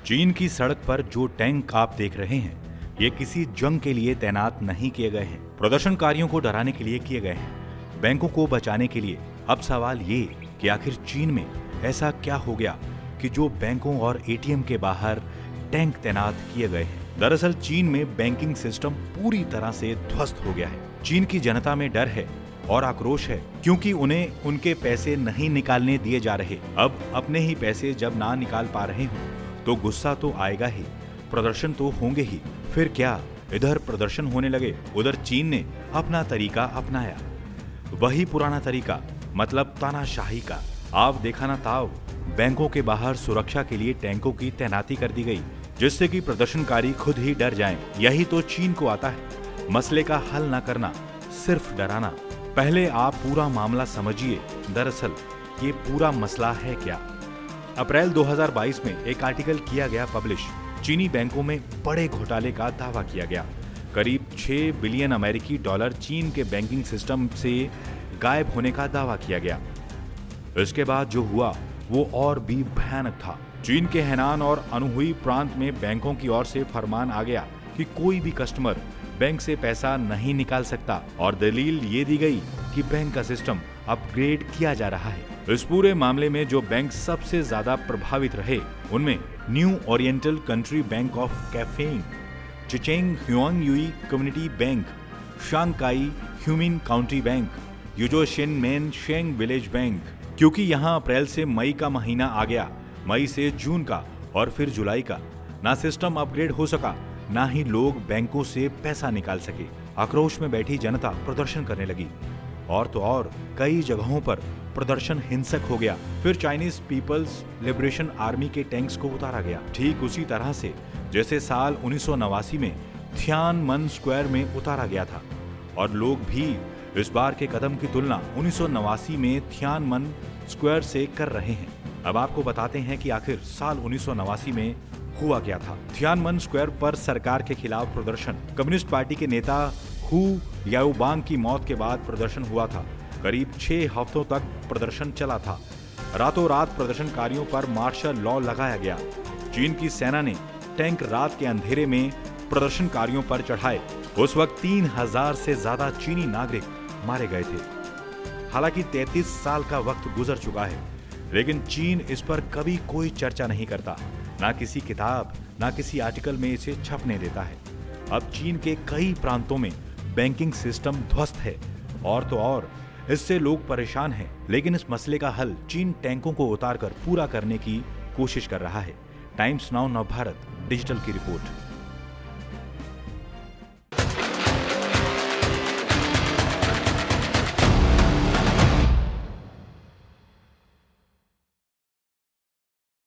चीन की सड़क पर जो टैंक आप देख रहे हैं, ये किसी जंग के लिए तैनात नहीं किए गए हैं। प्रदर्शनकारियों को डराने के लिए किए गए हैं, बैंकों को बचाने के लिए। अब सवाल ये कि आखिर चीन में ऐसा क्या हो गया कि जो बैंकों और एटीएम के बाहर टैंक तैनात किए गए हैं। दरअसल चीन में बैंकिंग सिस्टम पूरी तरह से ध्वस्त हो गया है। चीन की जनता में डर है और आक्रोश है, क्योंकि उन्हें उनके पैसे नहीं निकालने दिए जा रहे। अब अपने ही पैसे जब ना निकाल पा रहे हों तो गुस्सा तो आएगा ही, प्रदर्शन तो होंगे ही। फिर क्या, इधर प्रदर्शन होने लगे, उधर चीन ने अपना तरीका अपनाया। वही पुराना तरीका, मतलब तानाशाही का। आप देखा ना ताव, बैंकों के बाहर सुरक्षा के लिए टैंकों की तैनाती कर दी गई, जिससे कि प्रदर्शनकारी खुद ही डर जाएं। यही तो चीन को आता है, मसले का हल न करना, सिर्फ डराना। पहले आप पूरा मामला समझिए। दरअसल ये पूरा मसला है क्या। अप्रैल 2022 में एक आर्टिकल किया गया पब्लिश। चीनी बैंकों में बड़े घोटाले का दावा किया गया। करीब 6 बिलियन अमेरिकी डॉलर चीन के बैंकिंग सिस्टम से गायब होने का दावा किया गया। इसके बाद जो हुआ वो और भी भयानक था। चीन के हैनान और अनहुई प्रांत में बैंकों की ओर से फरमान आ गया कि कोई भी कस्टमर बैंक से पैसा नहीं निकाल सकता, और दलील ये दी गई कि बैंक का सिस्टम अपग्रेड किया जा रहा है। इस पूरे मामले में जो बैंक सबसे ज्यादा प्रभावित रहे, उनमें new oriental country bank of Kaifeng, Zhecheng Huanghuai community bank, Shangcai Huimin county bank, Yuzhou Xinminsheng village bank. क्योंकि यहाँ अप्रैल से मई का महीना आ गया, मई से जून का और फिर जुलाई का, ना सिस्टम अपग्रेड हो सका, ना ही लोग बैंकों से पैसा निकाल सके। आक्रोश में बैठी जनता प्रदर्शन करने लगी, और तो और कई जगहों पर प्रदर्शन हिंसक हो गया। फिर चाइनीज पीपल्स लिबरेशन आर्मी के टैंक्स को उतारा गया, ठीक उसी तरह से जैसे साल 1989 में थियानमन स्क्वायर में उतारा गया था। और लोग भी इस बार के कदम की तुलना 1989 में थियानमन स्क्वायर से कर रहे हैं। अब आपको बताते हैं कि आखिर साल 1989 में हुआ क्या था। थियानमन स्क्वायर पर सरकार के खिलाफ प्रदर्शन। कम्युनिस्ट पार्टी के नेता हु याओबांग की मौत के बाद प्रदर्शन हुआ था। करीब 6 हफ्तों तक प्रदर्शन चला था। रातों रात प्रदर्शनकारियों पर मार्शल लॉ लगाया गया। चीन की सेना ने टैंक रात के अंधेरे में प्रदर्शनकारियों पर चढ़ाए। उस वक्त 3000 से ज्यादा चीनी नागरिक मारे गए थे। हालांकि 33 साल का वक्त गुजर चुका है, लेकिन चीन इस पर कभी कोई चर्चा नहीं करता। ना किसी किताब, ना किसी आर्टिकल में इसे छपने देता है। अब चीन के कई प्रांतों में बैंकिंग सिस्टम ध्वस्त है, और तो और इससे लोग परेशान हैं। लेकिन इस मसले का हल चीन टैंकों को उतारकर पूरा करने की कोशिश कर रहा है। टाइम्स नाउ नवभारत डिजिटल की रिपोर्ट।